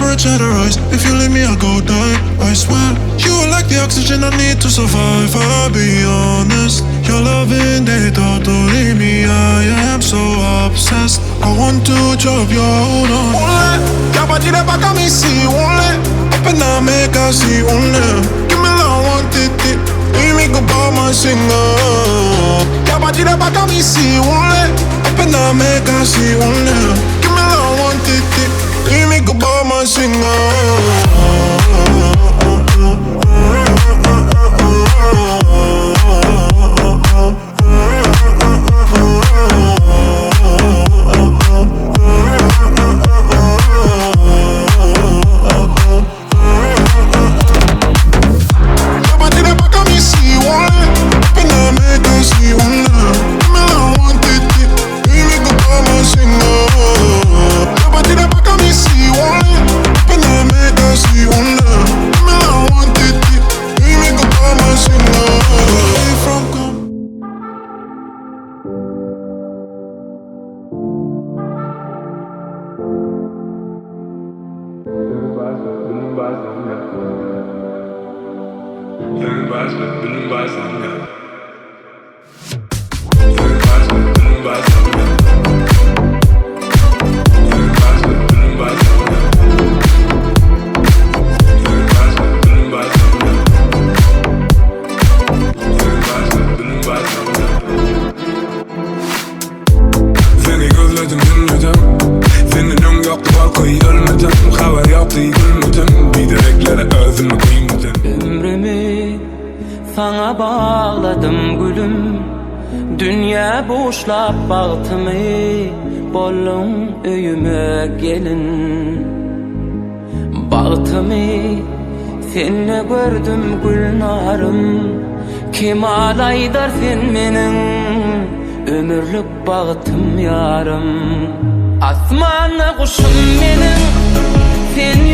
temperature to rise. If you leave me, I go die. I swear, you are like the oxygen I need to survive. I'll be honest, your loving they don't leave me. I am so obsessed. I want to drop your hold on. Only, ya pa dire pa ka mi si only. Open up, make I see only. Give me love, want it. You make a ball my singer. Ya pa dire pa ka mi si only. Open up, make I see only. Give me love, want it. You make a ball my singer. Sana bağladım gülüm, dünya boşlap baktımı, bollum öyüme gelin. Baktımı, seni gördüm gülnarım, kim alaydar sen menin, ömürlük baktım yarım. Asmanı kuşum menin, sen